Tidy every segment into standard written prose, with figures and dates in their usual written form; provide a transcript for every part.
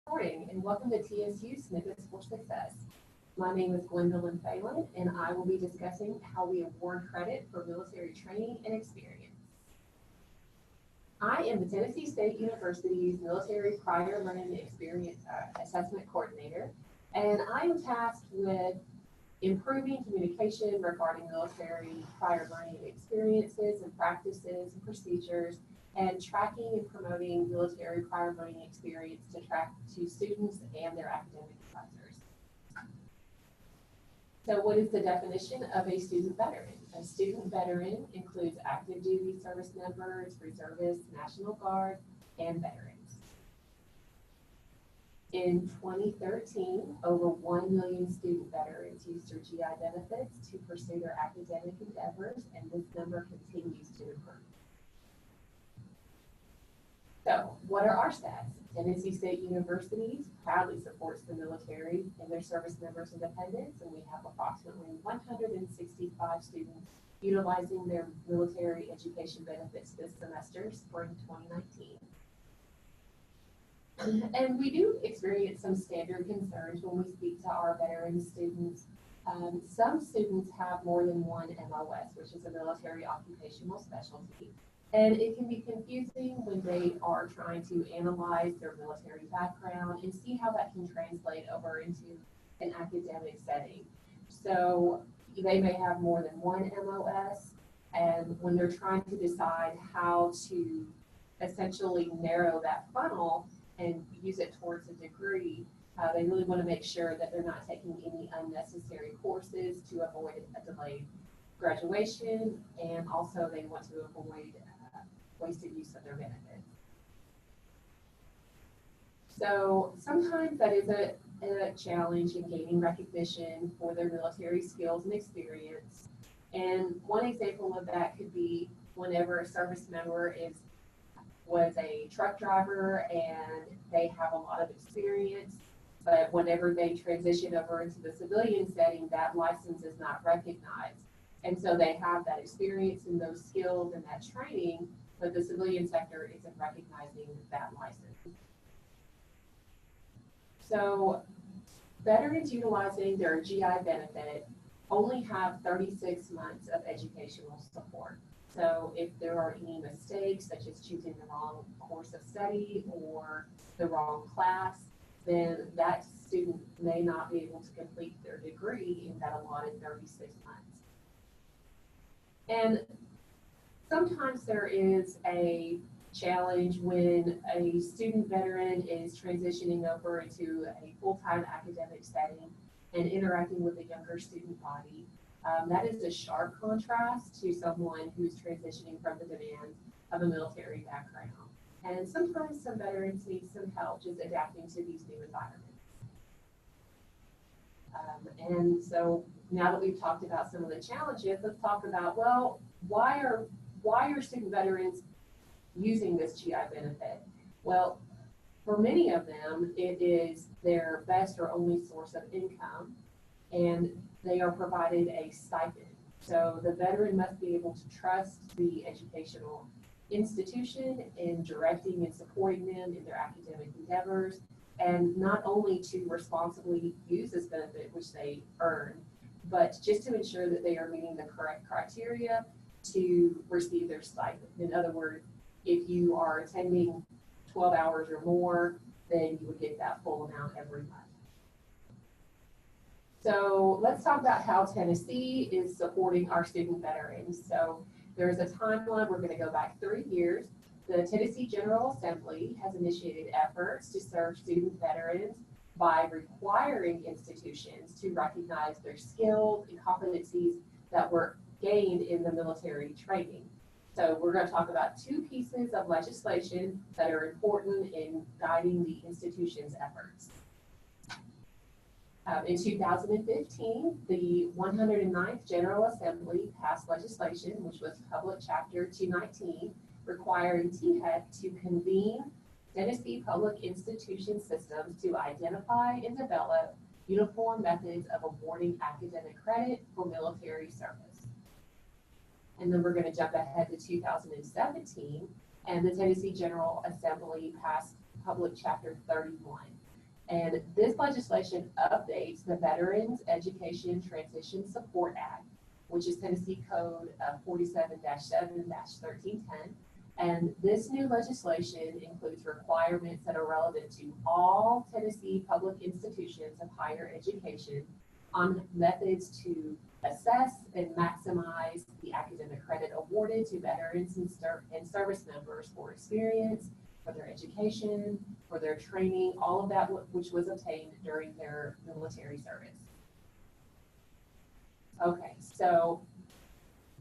Morning and welcome to TSU Snippets for Success. My name is Gwendolyn Phelan and I will be discussing how we award credit for military training and experience. I am the Tennessee State University's Military Prior Learning Experience Assessment Coordinator, and I am tasked with improving communication regarding military prior learning experiences and practices and procedures, and tracking and promoting military prior learning experience to students and their academic advisors. So what is the definition of a student veteran? A student veteran includes active duty service members, reservists, National Guard, and veterans. In 2013, over 1 million student veterans used their GI benefits to pursue their academic endeavors, and this number continues to improve. So, what are our stats? Tennessee State University proudly supports the military and their service members' independence, and we have approximately 165 students utilizing their military education benefits this semester, spring 2019. And we do experience some standard concerns when we speak to our veteran students. Some students have more than one MOS, which is a military occupational specialty. And it can be confusing when they are trying to analyze their military background and see how that can translate over into an academic setting. So they may have more than one MOS, and when they're trying to decide how to essentially narrow that funnel and use it towards a degree, they really want to make sure that they're not taking any unnecessary courses to avoid a delayed graduation, and also they want to avoid wasted use of their benefits. So sometimes that is a challenge in gaining recognition for their military skills and experience. And one example of that could be whenever a service member was a truck driver and they have a lot of experience, but whenever they transition over into the civilian setting, that license is not recognized. And so they have that experience and those skills and that training, but the civilian sector isn't recognizing that license. So veterans utilizing their GI benefit only have 36 months of educational support. So if there are any mistakes, such as choosing the wrong course of study or the wrong class, then that student may not be able to complete their degree in that allotted 36 months. And sometimes there is a challenge when a student veteran is transitioning over into a full-time academic setting and interacting with a younger student body. That is a sharp contrast to someone who's transitioning from the demands of a military background. And sometimes some veterans need some help just adapting to these new environments. And so now that we've talked about some of the challenges, let's talk about, well, why are student veterans using this GI benefit? Well, for many of them, it is their best or only source of income, and they are provided a stipend. So the veteran must be able to trust the educational institution in directing and supporting them in their academic endeavors, and not only to responsibly use this benefit, which they earn, but just to ensure that they are meeting the correct criteria to receive their stipend. In other words, if you are attending 12 hours or more, then you would get that full amount every month. So let's talk about how Tennessee is supporting our student veterans. So there's a timeline. We're going to go back 3 years. The Tennessee General Assembly has initiated efforts to serve student veterans by requiring institutions to recognize their skills and competencies that were gained in the military training. So we're going to talk about 2 pieces of legislation that are important in guiding the institution's efforts. In 2015, the 109th General Assembly passed legislation, which was Public Chapter 219, requiring THEC to convene Tennessee public institution systems to identify and develop uniform methods of awarding academic credit for military service. And then we're going to jump ahead to 2017, and the Tennessee General Assembly passed Public Chapter 31. And this legislation updates the Veterans Education Transition Support Act, which is Tennessee Code 47-7-1310. And this new legislation includes requirements that are relevant to all Tennessee public institutions of higher education on methods to assess and maximize the academic credit awarded to veterans and service members for experience, for their education, for their training, all of that which was obtained during their military service. Okay, so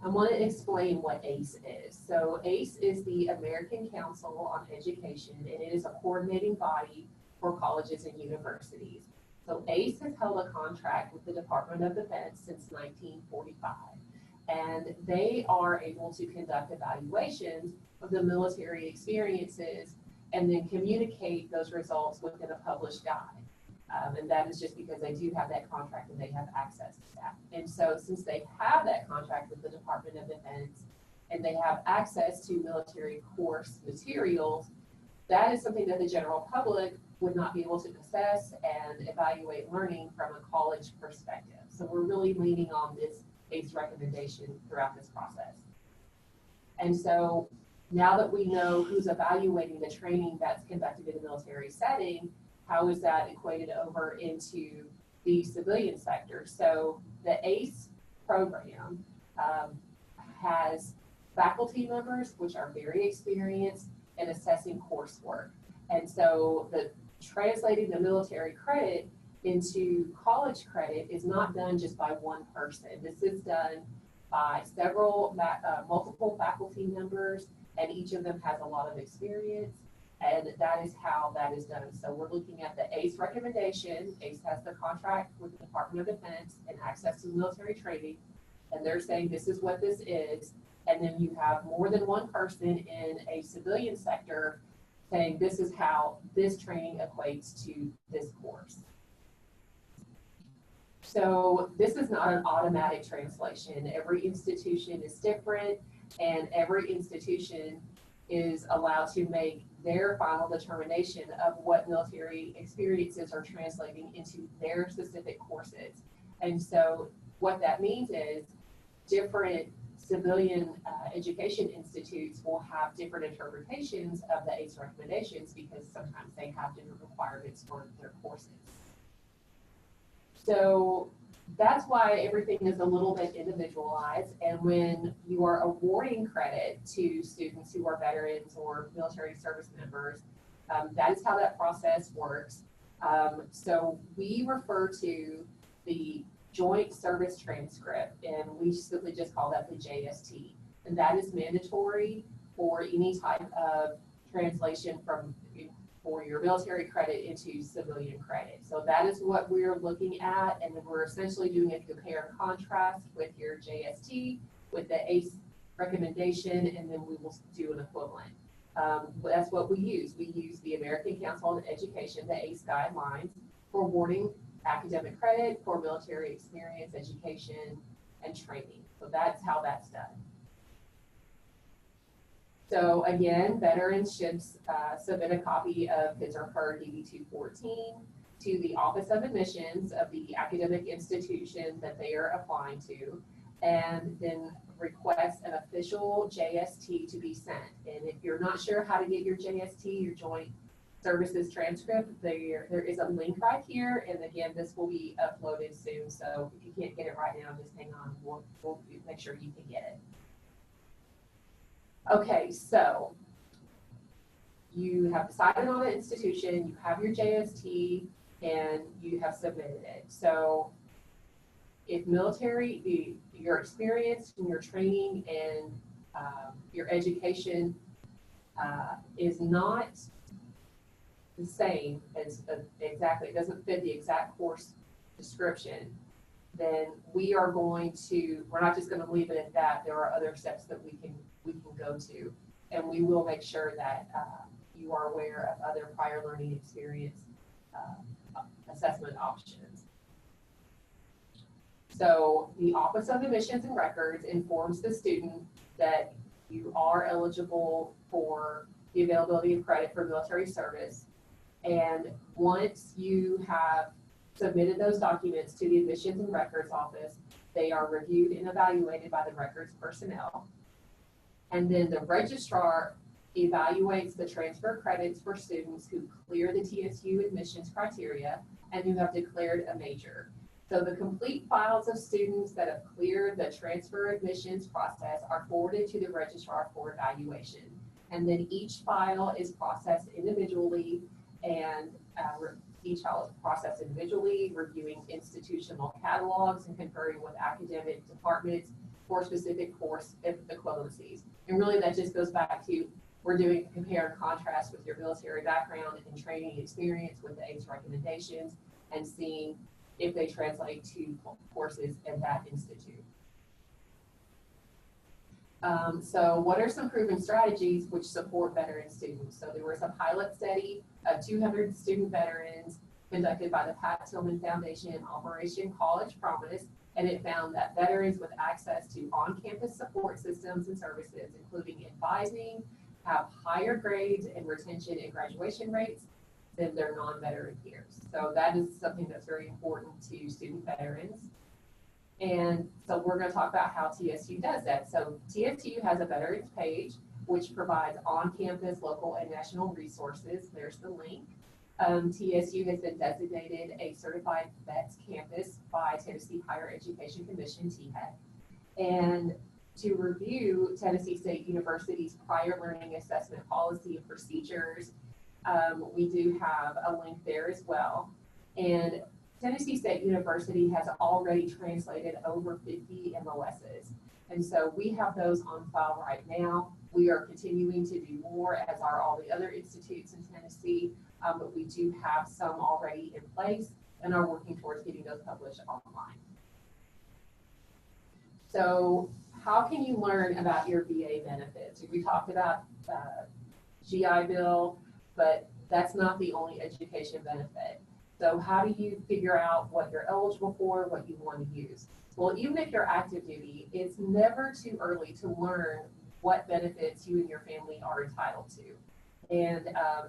I want to explain what ACE is. So ACE is the American Council on Education, and it is a coordinating body for colleges and universities. So ACE has held a contract with the Department of Defense since 1945, and they are able to conduct evaluations of the military experiences and then communicate those results within a published guide. And that is just because they do have that contract and they have access to that. And so since they have that contract with the Department of Defense and they have access to military course materials, that is something that the general public would not be able to assess and evaluate learning from a college perspective. So we're really leaning on this ACE recommendation throughout this process. And so now that we know who's evaluating the training that's conducted in a military setting, how is that equated over into the civilian sector? So the ACE program has faculty members which are very experienced in assessing coursework. And so the translating the military credit into college credit is not done just by one person. This is done by multiple faculty members, and each of them has a lot of experience. And that is how that is done. So we're looking at the ACE recommendation. ACE has the contract with the Department of Defense and access to military training. And they're saying this is what this is. And then you have more than one person in a civilian sector saying this is how this training equates to this course. So this is not an automatic translation. Every institution is different, and every institution is allowed to make their final determination of what military experiences are translating into their specific courses. And so what that means is different civilian education institutes will have different interpretations of the ACE recommendations because sometimes they have different requirements for their courses. So that's why everything is a little bit individualized. And when you are awarding credit to students who are veterans or military service members, that is how that process works. So we refer to the Joint Service Transcript, and we simply just call that the JST. And that is mandatory for any type of translation for your military credit into civilian credit. So that is what we're looking at, and then we're essentially doing a compare and contrast with your JST, with the ACE recommendation, and then we will do an equivalent. That's what we use. We use the American Council on Education, the ACE guidelines, for awarding academic credit for military experience, education, and training. So that's how that's done. So again, veterans should submit a copy of his or her DD-214 to the Office of Admissions of the academic institution that they are applying to, and then request an official JST to be sent. And if you're not sure how to get your JST, your Joint Services Transcript, there is a link right here, and again, this will be uploaded soon. So if you can't get it right now, just hang on. We'll make sure you can get it. Okay, so you have decided on an institution, you have your JST, and you have submitted it. So if military, your experience and your training and your education is not the same as exactly, it doesn't fit the exact course description, then we're not just going to leave it at that. There are other steps that we can go to, and we will make sure that you are aware of other prior learning experience assessment options. So the Office of Admissions and Records informs the student that you are eligible for the availability of credit for military service, And once you have submitted those documents to the Admissions and Records Office, they are reviewed and evaluated by the records personnel. And then the registrar evaluates the transfer credits for students who clear the TSU admissions criteria and who have declared a major. So the complete files of students that have cleared the transfer admissions process are forwarded to the registrar for evaluation. And then each file is processed individually, and each file is processed individually, reviewing institutional catalogs and conferring with academic departments for specific course equivalencies. And really that just goes back to, we're doing compare and contrast with your military background and training experience with the ACE recommendations and seeing if they translate to courses at that institute. So what are some proven strategies which support veteran students? So there was a pilot study of 200 student veterans conducted by the Pat Tillman Foundation, Operation College Promise, and it found that veterans with access to on-campus support systems and services, including advising, have higher grades and retention and graduation rates than their non-veteran peers. So that is something that's very important to student veterans. And so we're going to talk about how TSU does that. So TSU has a veterans page, which provides on-campus, local, and national resources. There's the link. TSU has been designated a certified vets campus by Tennessee Higher Education Commission, THEC. And to review Tennessee State University's prior learning assessment policy and procedures, we do have a link there as well. And Tennessee State University has already translated over 50 MOSs. And so we have those on file right now. We are continuing to do more, as are all the other institutes in Tennessee, but we do have some already in place and are working towards getting those published online. So how can you learn about your VA benefits? We talked about GI Bill, but that's not the only education benefit. So how do you figure out what you're eligible for, what you want to use? Well, even if you're active duty, it's never too early to learn what benefits you and your family are entitled to. And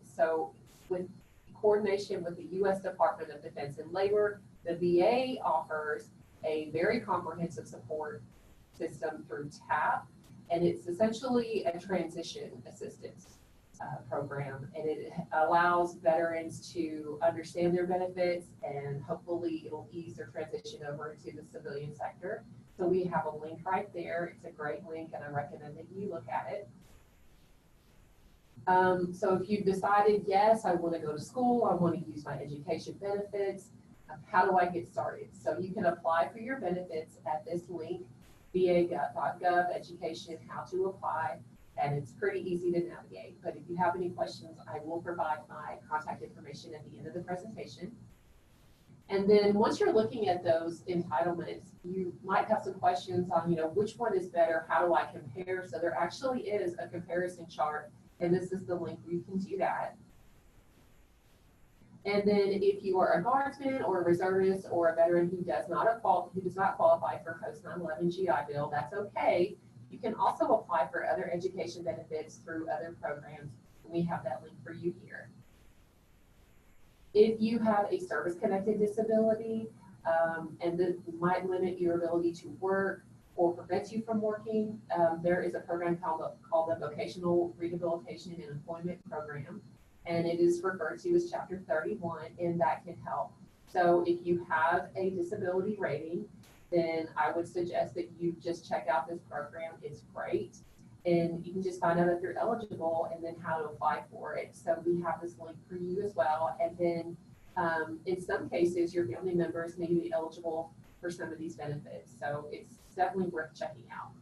so with coordination with the U.S. Department of Defense and Labor, the VA offers a very comprehensive support system through TAP, and it's essentially a transition assistance program, and it allows veterans to understand their benefits, and hopefully it'll ease their transition over into the civilian sector. So we have a link right there. It's a great link, and I recommend that you look at it. So if you've decided, yes, I want to go to school, I want to use my education benefits, how do I get started? So you can apply for your benefits at this link, va.gov, education, how to apply. And it's pretty easy to navigate. But if you have any questions, I will provide my contact information at the end of the presentation. And then once you're looking at those entitlements, you might have some questions on, which one is better? How do I compare? So there actually is a comparison chart, and this is the link where you can do that. And then if you are a guardsman or a reservist or a veteran who does not qualify for post 9/11 GI Bill, that's okay. You can also apply for other education benefits through other programs. We have that link for you here. If you have a service-connected disability, and that might limit your ability to work or prevent you from working, there is a program called the Vocational Rehabilitation and Employment Program, and it is referred to as Chapter 31, and that can help. So if you have a disability rating, then I would suggest that you just check out this program. It's great. And you can just find out if you're eligible and then how to apply for it. So we have this link for you as well. And then in some cases, your family members may be eligible for some of these benefits. So it's definitely worth checking out.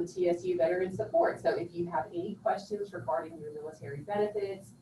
TSU Veteran Support. So if you have any questions regarding your military benefits,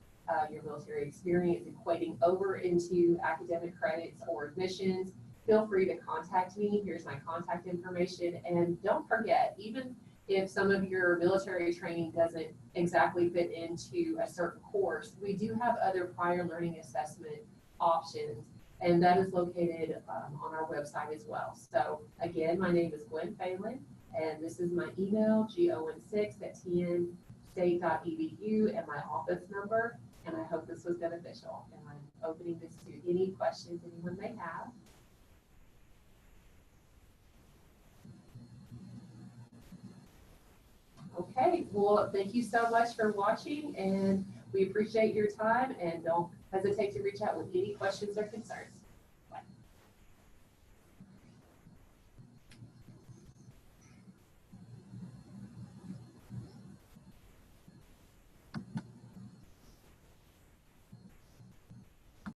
your military experience equating over into academic credits or admissions, feel free to contact me. Here's my contact information. And don't forget, even if some of your military training doesn't exactly fit into a certain course, we do have other prior learning assessment options, and that is located on our website as well. So again, my name is Gwen Phelan, and this is my email, gon6@tn state.edu and my office number. And I hope this was beneficial. And I'm opening this to any questions anyone may have. Okay, well, thank you so much for watching, and we appreciate your time, and don't hesitate to reach out with any questions or concerns.